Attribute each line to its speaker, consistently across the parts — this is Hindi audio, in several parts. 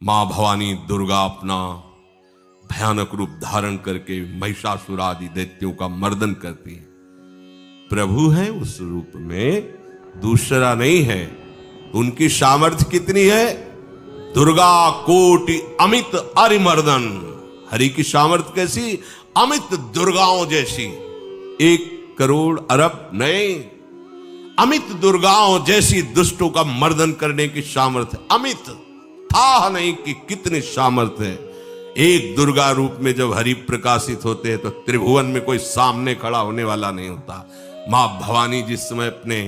Speaker 1: मां भवानी दुर्गा अपना भयानक रूप धारण करके महिषासुर आदि दैत्यों का मर्दन करती है। प्रभु है उस रूप में, दूसरा नहीं है। उनकी सामर्थ्य कितनी है? दुर्गा कोटि अमित अरिमर्दन। हरि की सामर्थ्य कैसी? अमित दुर्गाओं जैसी। 1 करोड़ अरब नहीं, अमित दुर्गाओं जैसी दुष्टों का मर्दन करने की सामर्थ्य। अमित था नहीं कि कितनी सामर्थ्य है। एक दुर्गा रूप में जब हरि प्रकाशित होते हैं तो त्रिभुवन में कोई सामने खड़ा होने वाला नहीं होता। मां भवानी जिस समय अपने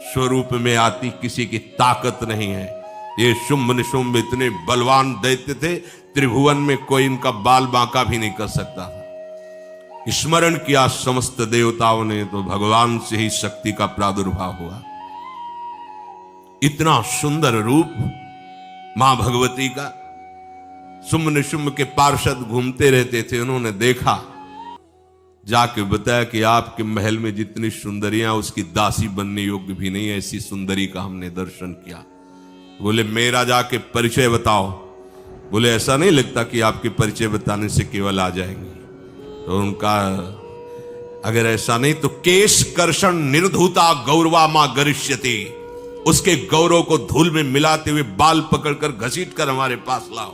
Speaker 1: स्वरूप में आती, किसी की ताकत नहीं है। ये शुंभ निशुंभ इतने बलवान दैत्य थे, त्रिभुवन में कोई इनका बाल बांका भी नहीं कर सकता था। स्मरण किया समस्त देवताओं ने तो भगवान से ही शक्ति का प्रादुर्भाव हुआ। इतना सुंदर रूप मां भगवती का। शुंभ निशुंभ के पार्षद घूमते रहते थे, उन्होंने देखा, जाके बताया कि आपके महल में जितनी सुंदरियां उसकी दासी बनने योग्य भी नहीं, ऐसी सुंदरी का हमने दर्शन किया। बोले मेरा जाके परिचय बताओ। बोले ऐसा नहीं लगता कि आपके परिचय बताने से केवल आ जाएंगे। तो उनका अगर ऐसा नहीं तो केश कर्षण निर्धूता गौरवा मां गरिष्यति, उसके गौरव को धूल में मिलाते हुए बाल पकड़कर घसीट कर हमारे पास लाओ।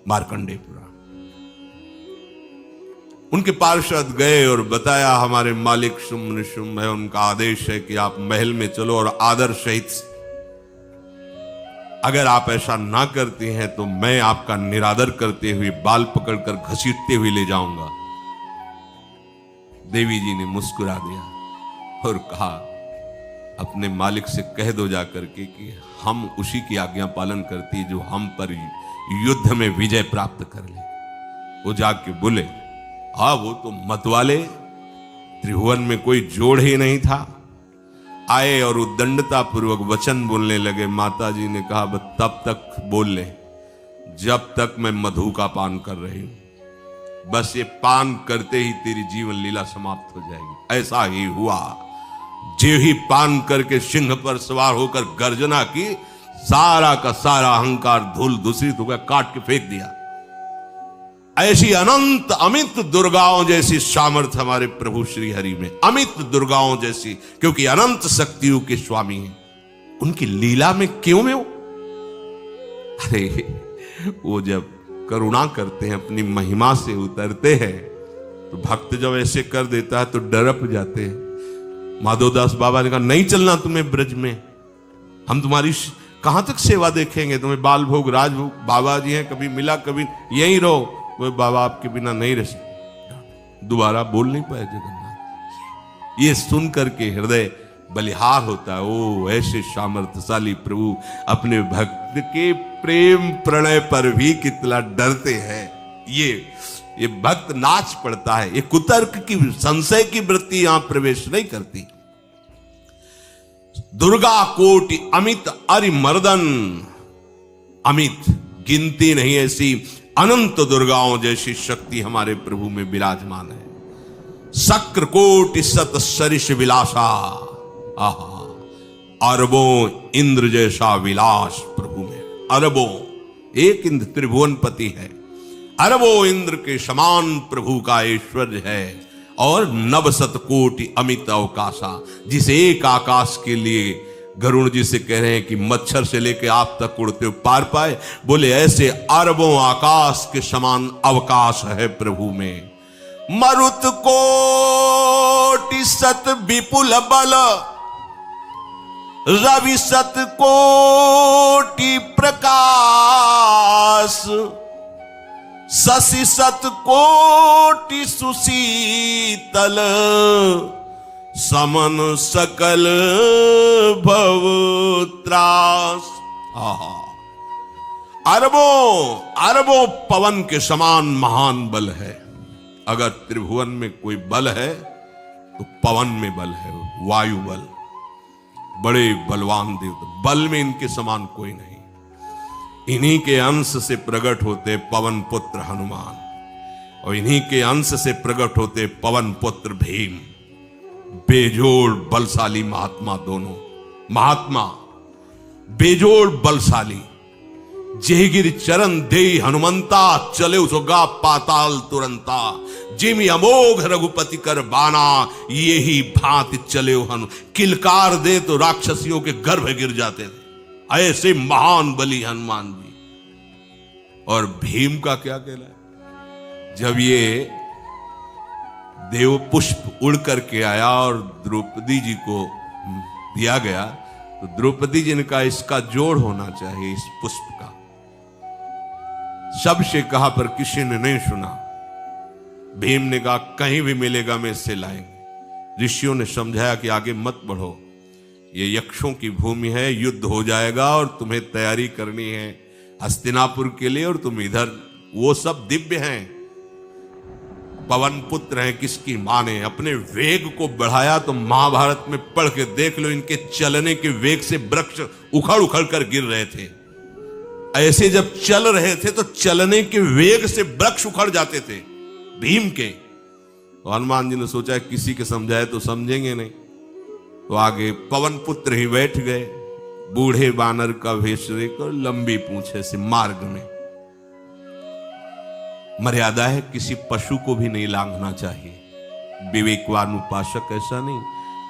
Speaker 1: मार्कंडेयपुरा उनके पार्षद गए और बताया हमारे मालिक शुंभ निशुंभ है, उनका आदेश है कि आप महल में चलो और आदर सहित, अगर आप ऐसा ना करते हैं तो मैं आपका निरादर करते हुए बाल पकड़कर घसीटते हुए ले जाऊंगा। देवी जी ने मुस्कुरा दिया और कहा अपने मालिक से कह दो जाकर के कि हम उसी की आज्ञा पालन करती जो हम पर युद्ध में विजय प्राप्त कर ले। वो जाके बोले हाँ वो तो मतवाले, त्रिभुवन में कोई जोड़ ही नहीं था। आए और उद्दंडता पूर्वक वचन बोलने लगे। माता जी ने कहा बस तब तक बोल ले जब तक मैं मधु का पान कर रही हूं। बस ये पान करते ही तेरी जीवन लीला समाप्त हो जाएगी। ऐसा ही हुआ। जो ही पान करके सिंह पर सवार होकर गर्जना की, सारा का सारा अहंकार धूल दूषित हो गया, काट के फेंक दिया। ऐसी अनंत अमित दुर्गाओं जैसी सामर्थ्य हमारे प्रभु श्री हरि में, अमित दुर्गाओं जैसी, क्योंकि अनंत शक्तियों के स्वामी हैं। उनकी लीला में क्यों में हो? अरे वो जब करुणा करते हैं, अपनी महिमा से उतरते हैं, तो भक्त जब ऐसे कर देता है तो डरप जाते हैं। माधोदास बाबा ने कहा नहीं चलना तुम्हें ब्रज में, हम तुम्हारी कहां तक सेवा देखेंगे, तुम्हें बाल भोग राजभोग, बाबा जी हैं, कभी मिला कभी यहीं रहो। वो बाबा आपके बिना नहीं रह सकते। दोबारा बोल नहीं पाए जगन्नाथ। ये सुन करके हृदय बलिहार होता है। ओ ऐसे सामर्थ्यशाली प्रभु अपने भक्त के प्रेम प्रणय पर भी कितना डरते हैं। ये भक्त नाच पड़ता है। ये कुतर्क की, संशय की वृत्ति यहां प्रवेश नहीं करती। दुर्गा कोटि अमित अरिमर्दन, अमित गिनती नहीं ऐसी अनंत दुर्गाओं जैसी शक्ति हमारे प्रभु में विराजमान है। शक्र कोटि सत सरिष विलासा, आहा अरबों इंद्र जैसा विलास प्रभु में। अरबों, एक इंद्र त्रिभुवनपति है, अरबों इंद्र के समान प्रभु का ऐश्वर्य है। और नवशत कोटि अमित अवकाशा, जिस एक आकाश के लिए गरुड़ जी से कह रहे हैं कि मच्छर से लेकर आप तक उड़ते हो पार पाए, बोले ऐसे अरबों आकाश के समान अवकाश है प्रभु में। मरुत कोटि सत विपुल बल, रवि सत कोटि प्रकाश, शशि सत कोटि सुशीतल, समन सकल भव त्रास। अरबों पवन के समान महान बल है। अगर त्रिभुवन में कोई बल है तो पवन में बल है, वायु बल। बड़े बलवान देव, बल में इनके समान कोई नहीं। इन्हीं के अंश से प्रकट होते पवन पुत्र हनुमान, और इन्हीं के अंश से प्रकट होते पवन पुत्र भीम। बेजोड़ बलशाली महात्मा, दोनों महात्मा बेजोड़ बलशाली। जेगिर चरण दे हनुमंता, चले उसगा पाताल तुरंता। जिमि अमोघ रघुपति कर बाना, ये ही भांति चले हनु। किलकार दे तो राक्षसियों के गर्भ गिर जाते थे, ऐसे महान बली हनुमान जी। और भीम का क्या कहना है, जब ये देव पुष्प उड़ करके आया और द्रौपदी जी को दिया गया, तो द्रौपदी जी ने कहा इसका जोड़ होना चाहिए इस पुष्प का। सबसे कहा पर किसी ने नहीं सुना। भीम ने कहा कहीं भी मिलेगा मैं इससे लाएंगे। ऋषियों ने समझाया कि आगे मत बढ़ो, ये यक्षों की भूमि है, युद्ध हो जाएगा और तुम्हें तैयारी करनी है हस्तिनापुर के लिए, और तुम इधर, वो सब दिव्य हैं, पवन पुत्र हैं, किसकी माने। अपने वेग को बढ़ाया तो महाभारत में पढ़ के देख लो, इनके चलने के वेग से वृक्ष उखड़ उखड़ कर गिर रहे थे। ऐसे जब चल रहे थे तो चलने के वेग से वृक्ष उखड़ जाते थे भीम के। तो हनुमान जी ने सोचा किसी के समझाए तो समझेंगे नहीं, तो आगे पवन पुत्र ही बैठ गए, बूढ़े बानर का वेश लेकर, लंबी पूंछे से। मार्ग में मर्यादा है, किसी पशु को भी नहीं लांघना चाहिए। विवेकवान उपासक ऐसा नहीं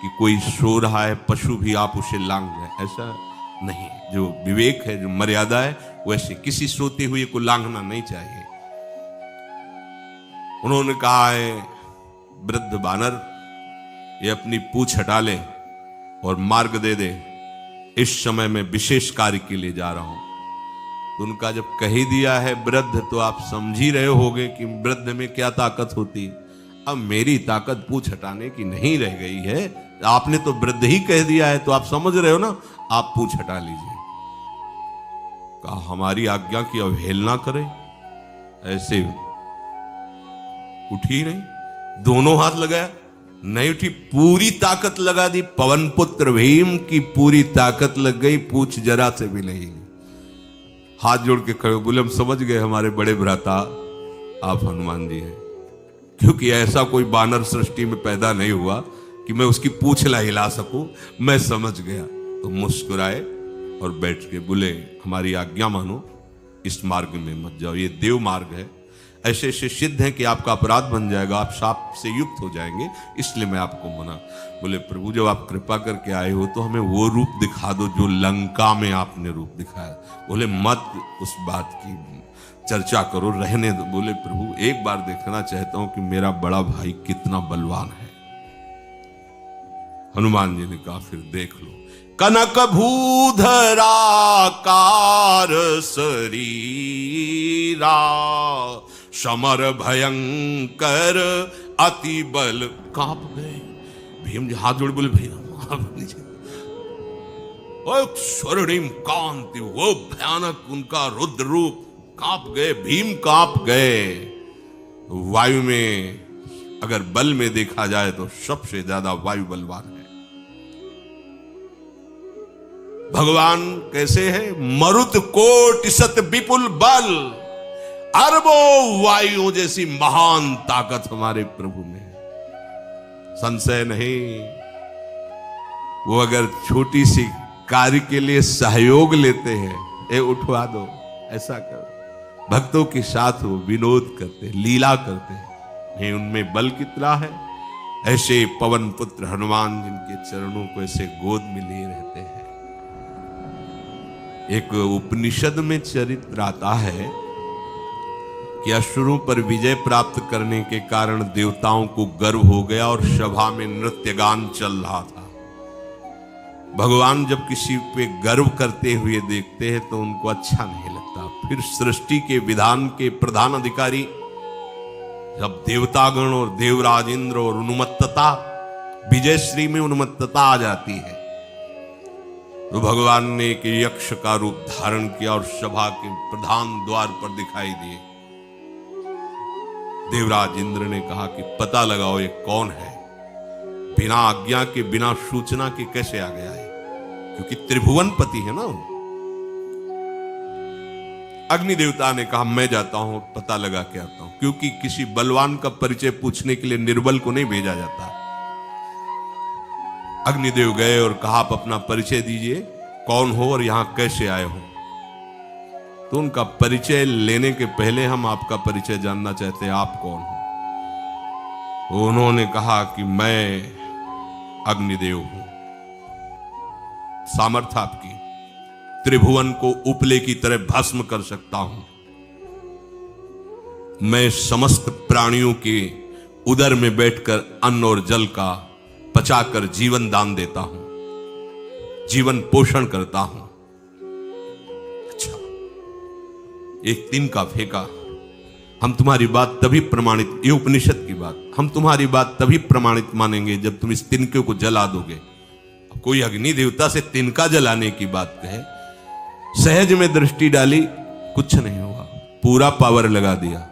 Speaker 1: कि कोई सो रहा है पशु भी आप उसे लांघ जाए, ऐसा नहीं। जो विवेक है, जो मर्यादा है, वैसे किसी सोते हुए को लांघना नहीं चाहिए। उन्होंने कहा है वृद्ध बानर, ये अपनी पूंछ हटा ले और मार्ग दे दे, इस समय मैं विशेष कार्य के लिए जा रहा हूं। तो उनका जब कह ही दिया है वृद्ध, तो आप समझ ही रहे होगे कि वृद्ध में क्या ताकत होती है। अब मेरी ताकत पूंछ हटाने की नहीं रह गई है, आपने तो वृद्ध ही कह दिया है, तो आप समझ रहे हो ना, आप पूंछ हटा लीजिए। कहा हमारी आज्ञा की अवहेलना करे, ऐसे उठी नहीं, दोनों हाथ लगाया, नहीं उठी, पूरी ताकत लगा दी। पवन पुत्र भीम की पूरी ताकत लग गई, पूछ जरा से भी नहीं। हाथ जोड़ के खड़े बोले हम समझ गए हमारे बड़े भ्राता आप हनुमान जी हैं, क्योंकि ऐसा कोई बानर सृष्टि में पैदा नहीं हुआ कि मैं उसकी पूंछ ला हिला सकूं, मैं समझ गया। तो मुस्कुराए और बैठ के बोले हमारी आज्ञा मानो, इस मार्ग में मत जाओ, ये देव मार्ग है, ऐसे ऐसे सिद्ध हैं कि आपका अपराध बन जाएगा, आप शाप से युक्त हो जाएंगे, इसलिए मैं आपको मना। बोले प्रभु जब आप कृपा करके आए हो तो हमें वो रूप दिखा दो जो लंका में आपने रूप दिखाया। बोले मत उस बात की चर्चा करो, रहने दो। बोले प्रभु एक बार देखना चाहता हूं कि मेरा बड़ा भाई कितना बलवान है। हनुमान जी ने कहा फिर देख लो। कनक भूधरा कार शरीरा, समर भयंकर अति बल। कांप गए भीम जी, हाथ जोड़ बोले भैया स्वर्णिम कांति, वो भयानक उनका रुद्र रूप, कांप गए भीम, कांप गए। वायु में अगर बल में देखा जाए तो सबसे ज्यादा वायु बलवान है। भगवान कैसे है, मरुत कोट सत विपुल बल, अरबों वायुओं जैसी महान ताकत हमारे प्रभु में है, संशय नहीं। वो अगर छोटी सी कार्य के लिए सहयोग लेते हैं, ए उठवा दो, ऐसा करो, भक्तों के साथ वो विनोद करते, लीला करते हैं, उनमें बल कितना है। ऐसे पवन पुत्र हनुमान जिनके चरणों को ऐसे गोद में लिए रहते हैं। एक उपनिषद में चरित्र आता है कि असुरों पर विजय प्राप्त करने के कारण देवताओं को गर्व हो गया और सभा में नृत्य गान चल रहा था। भगवान जब किसी पे गर्व करते हुए देखते हैं तो उनको अच्छा नहीं लगता। फिर सृष्टि के विधान के प्रधान अधिकारी जब देवतागण और देवराज इंद्र और उन्मत्तता, विजयश्री में उन्मत्तता आ जाती है, तो भगवान ने एक यक्ष का रूप धारण किया और सभा के प्रधान द्वार पर दिखाई दिए। देवराज इंद्र ने कहा कि पता लगाओ ये कौन है, बिना आज्ञा के बिना सूचना के कैसे आ गया है, क्योंकि त्रिभुवन पति है ना। अग्नि देवता ने कहा मैं जाता हूं, पता लगा के आता हूं, क्योंकि किसी बलवान का परिचय पूछने के लिए निर्बल को नहीं भेजा जाता। अग्निदेव गए और कहा आप अपना परिचय दीजिए, कौन हो और यहां कैसे आए हो। तो उनका परिचय लेने के पहले हम आपका परिचय जानना चाहते हैं, आप कौन हो? उन्होंने कहा कि मैं अग्निदेव हूं। सामर्थ्य आपकी, त्रिभुवन को उपले की तरह भस्म कर सकता हूं। मैं समस्त प्राणियों के उदर में बैठकर अन्न और जल का पचाकर जीवन दान देता हूं, जीवन पोषण करता हूं। अच्छा, एक तिनका फेंका, हम तुम्हारी बात तभी प्रमाणित, ये उपनिषद की बात, हम तुम्हारी बात तभी प्रमाणित मानेंगे जब तुम इस तिनके को जला दोगे। कोई अग्नि देवता से तिनका जलाने की बात कहे, सहज में दृष्टि डाली, कुछ नहीं हुआ, पूरा पावर लगा दिया।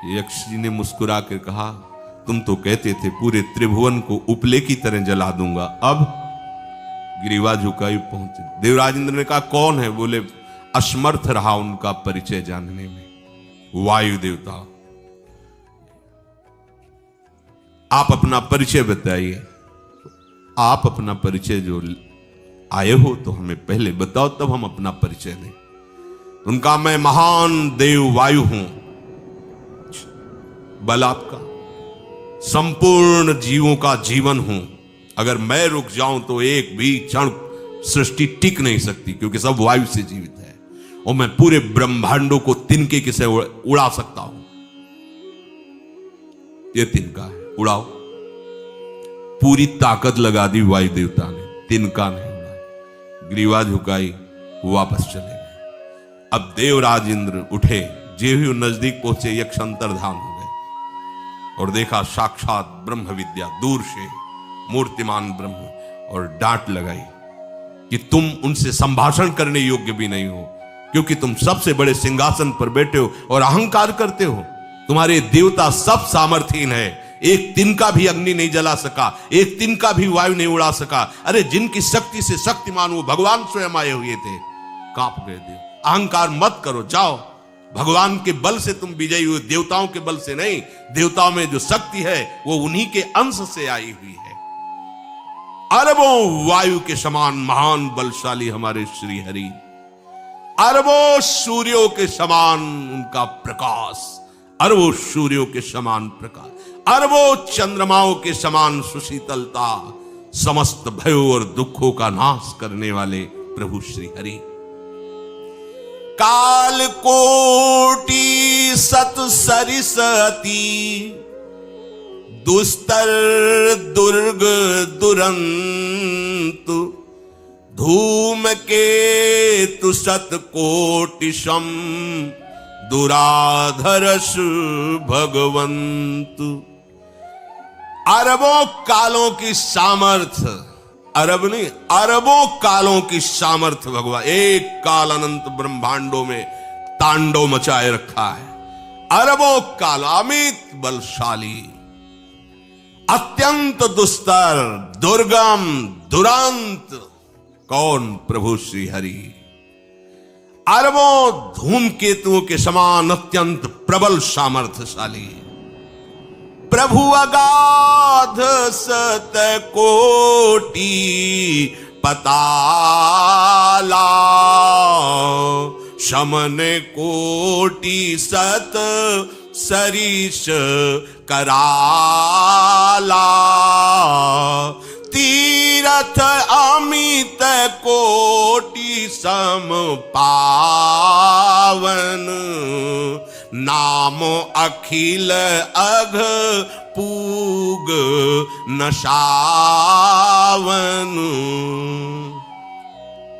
Speaker 1: यक्ष जी ने मुस्कुरा कर कहा, तुम तो कहते थे पूरे त्रिभुवन को उपले की तरह जला दूंगा, अब ग्रीवा झुकाई पहुंचे। देवराज इंद्र ने कहा कौन है? बोले असमर्थ रहा उनका परिचय जानने में। वायु देवता, आप अपना परिचय बताइए। आप अपना परिचय जो आए हो तो हमें पहले बताओ, तब हम अपना परिचय दें। उनका मैं महान देव वायु हूं। बल आपका, संपूर्ण जीवों का जीवन हूं। अगर मैं रुक जाऊं तो एक भी क्षण सृष्टि टिक नहीं सकती, क्योंकि सब वायु से जीवित है। और मैं पूरे ब्रह्मांडों को तिनके से उड़ा सकता हूं। ये तिनका है, उड़ाओ। पूरी ताकत लगा दी वायु देवता ने, तिनका नहीं उड़ा। ग्रीवा झुकाई, वापस चले गए। अब देवराज इंद्र उठे, जे ही नजदीक पहुंचे, यक्ष अंतर्धान हो गए और देखा साक्षात ब्रह्म विद्या, दूर से मूर्तिमान ब्रह्म, और डांट लगाई कि तुम उनसे संभाषण करने योग्य भी नहीं हो, क्योंकि तुम सबसे बड़े सिंहासन पर बैठे हो और अहंकार करते हो। तुम्हारे देवता सब सामर्थ्यहीन है, एक तिनका भी अग्नि नहीं जला सका, एक तिनका भी वायु नहीं उड़ा सका। अरे जिनकी शक्ति से शक्तिमान वो भगवान स्वयं आए हुए थे, कांप गए देव। अहंकार मत करो, जाओ। भगवान के बल से तुम विजयी हुए, देवताओं के बल से नहीं। देवताओं में जो शक्ति है वो उन्हीं के अंश से आई हुई है। अरबों वायु के समान महान बलशाली हमारे श्री हरि, अरबों सूर्यों के समान उनका प्रकाश, अरबों सूर्यों के समान प्रकाश, अरबों चंद्रमाओं के समान सुशीतलता, समस्त भयों और दुखों का नाश करने वाले प्रभु श्री हरि। काल कोटि सत सरिसती, दुस्तर दुर्ग दुरंत, धूम के तु सत कोटिशम, दुराधरस भगवंत। अरबों कालों की सामर्थ्य, अरब नहीं, अरबों कालों की सामर्थ्य भगवान, एक काल अनंत ब्रह्मांडों में तांडव मचाए रखा है। अरबों काल, अमित बलशाली, अत्यंत दुस्तर, दुर्गम, दुरांत। कौन? प्रभु श्री हरि। अरबों धूमकेतुओं के समान अत्यंत प्रबल सामर्थ्यशाली प्रभु, अगाध सत कोटि पताला, शमन कोटि सत सरिष कराला, तीरथ अमित कोटि सम पावन, नाम अखिल अघ पूग नशावन।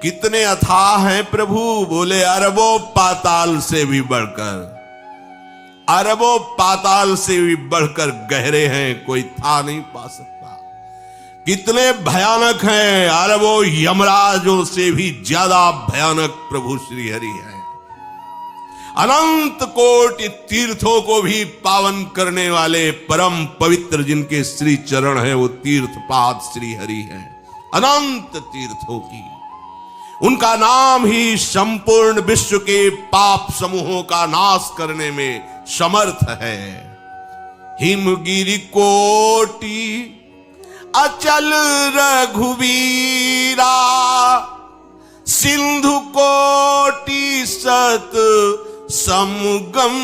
Speaker 1: कितने अथाह हैं प्रभु? बोले अरबों पाताल से भी बढ़कर, अरबों पाताल से भी बढ़कर गहरे हैं, कोई था नहीं पा सकता। कितने भयानक हैं? अरबों यमराजों से भी ज्यादा भयानक प्रभु श्री हरि है। अनंत कोटि तीर्थों को भी पावन करने वाले परम पवित्र जिनके श्री चरण है, वो तीर्थपाद श्री हरि हैं। अनंत तीर्थों की, उनका नाम ही संपूर्ण विश्व के पाप समूहों का नाश करने में समर्थ है। हिमगिरि कोटि अचल रघुवीरा, सिंधु कोटि सत समगंभीरा,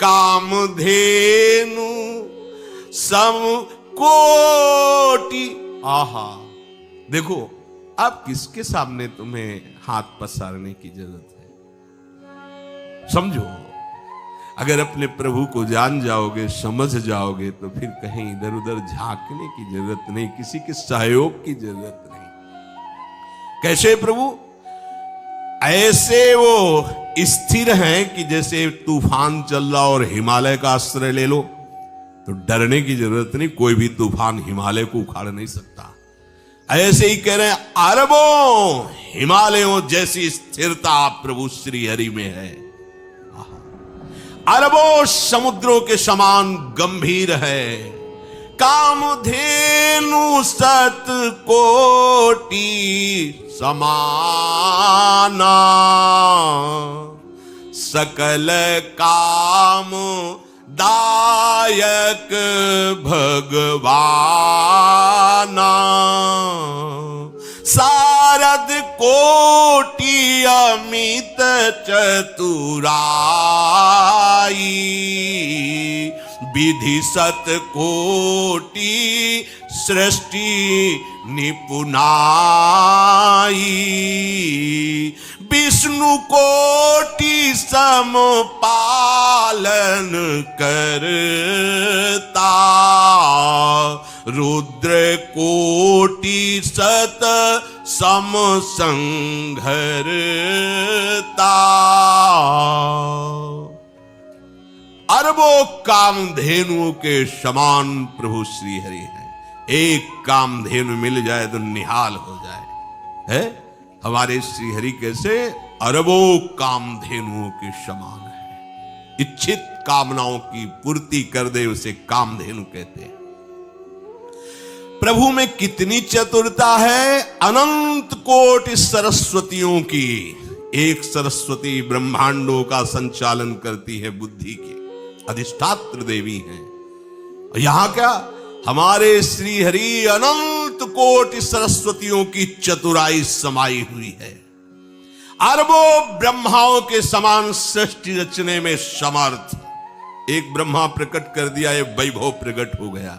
Speaker 1: कामधेनु सम कोटि। आहा, देखो अब किसके सामने तुम्हें हाथ पसारने की जरूरत है? समझो, अगर अपने प्रभु को जान जाओगे, समझ जाओगे, तो फिर कहीं इधर उधर झांकने की जरूरत नहीं, किसी के सहयोग की जरूरत नहीं। कैसे प्रभु? ऐसे वो स्थिर हैं कि जैसे तूफान चल रहा और हिमालय का आश्रय ले लो तो डरने की जरूरत नहीं, कोई भी तूफान हिमालय को उखाड़ नहीं सकता। ऐसे ही कह रहे हैं, अरबों हिमालयों जैसी स्थिरता प्रभु श्री हरि में है। अरबों समुद्रों के समान गंभीर है। कामधेनु सत कोटि समाना, सकल काम दायक भगवाना, सारद कोटि अमित चतुराई, विधि सत कोटि सृष्टि निपुनाई, विष्णु कोटि सम पालन करता, रुद्र कोटि सत सम संघरता। अरबों कामधेनुओं के समान प्रभु श्री हरि है। एक कामधेनु मिल जाए तो निहाल हो जाए, है? हमारे श्री हरि कैसे? अरबों कामधेनुओं के समान है। इच्छित कामनाओं की पूर्ति कर दे उसे कामधेनु कहते हैं। प्रभु में कितनी चतुरता है! अनंत कोटि सरस्वतियों की एक सरस्वती ब्रह्मांडों का संचालन करती है, बुद्धि की अधिष्ठात्र देवी हैं। यहां क्या, हमारे श्री हरि अनंत कोटि सरस्वतियों की चतुराई समाई हुई है। अरबों ब्रह्माओं के समान सृष्टि रचने में समर्थ। एक ब्रह्मा प्रकट कर दिया, ये वैभव प्रकट हो गया।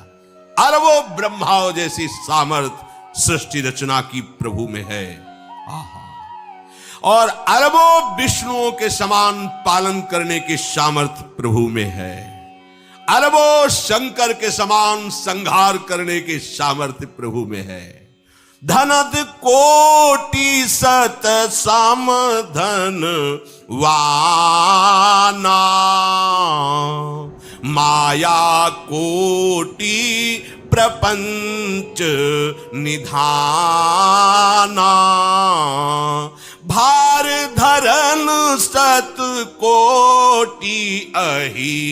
Speaker 1: अरबों ब्रह्माओं जैसी सामर्थ सृष्टि रचना की प्रभु में है। आहा। और अरबों विष्णुओं के समान पालन करने की सामर्थ प्रभु में है। अरबों शंकर के समान संहार करने की सामर्थ्य प्रभु में है। धनद कोटि सत समधन वाना, माया कोटि प्रपंच निधाना, भार धरन सत कोटि अहिसा,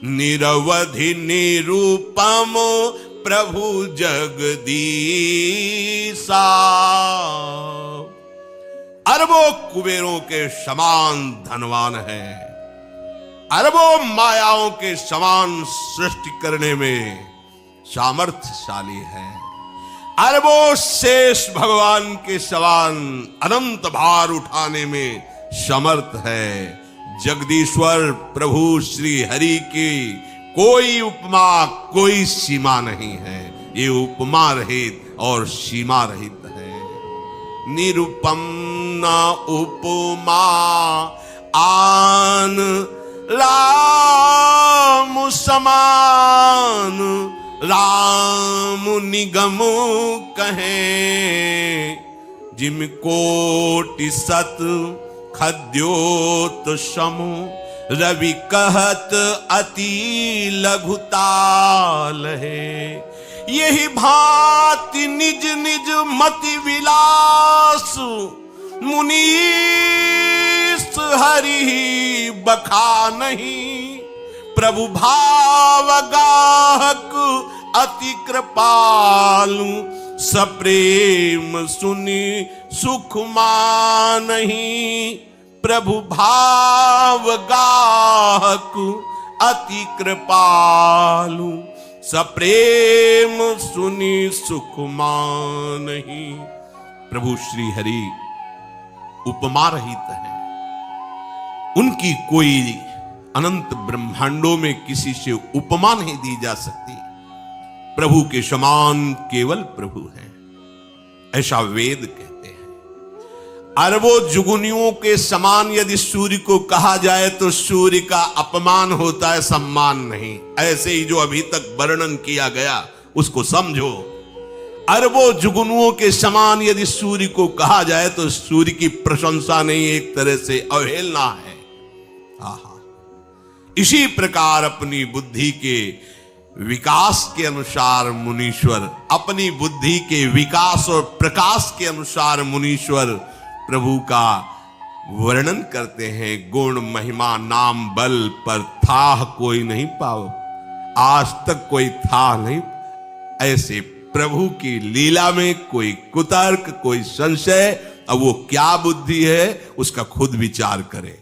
Speaker 1: निरवधि निरूपम प्रभु जगदीसा। अरबों कुबेरों के समान धनवान है। अरबों मायाओं के समान सृष्टि करने में सामर्थ्यशाली है। अरबों शेष भगवान के समान अनंत भार उठाने में समर्थ है। जगदीश्वर प्रभु श्री हरि की कोई उपमा, कोई सीमा नहीं है। ये उपमा रहित और सीमा रहित है। निरुपम न उपमा आन राम समान, राम निगम कहे, जिम कोटि सत खद्योत समु, रवि कहत अति लघुताल है। यही भांति निज निज मति विलास, मुनीस हरि बखा नहीं। प्रभु भाव गाहक अति कृपालु, सप्रेम सुनि सुख मानहि। प्रभु भाव गाहक अति कृपालु, सप्रेम सुनी सुख मानहि। प्रभु श्री हरि उपमा रहित है, उनकी कोई अनंत ब्रह्मांडों में किसी से उपमा नहीं दी जा सकती। प्रभु के समान केवल प्रभु हैं, ऐसा वेद कहते हैं। अरबों जुगुनियों के समान यदि सूर्य को कहा जाए तो सूर्य का अपमान होता है, सम्मान नहीं। ऐसे ही जो अभी तक वर्णन किया गया उसको समझो। अरबों जुगनुओं के समान यदि सूर्य को कहा जाए तो सूर्य की प्रशंसा नहीं, एक तरह से अवहेलना है। आहा, इसी प्रकार अपनी बुद्धि के विकास के अनुसार मुनीश्वर, अपनी बुद्धि के विकास और प्रकाश के अनुसार मुनीश्वर प्रभु का वर्णन करते हैं। गुण महिमा नाम बल पर था कोई नहीं पाओ, आज तक कोई था नहीं। ऐसे प्रभु की लीला में कोई कुतर्क, कोई संशय, अब वो क्या बुद्धि है उसका खुद विचार करे।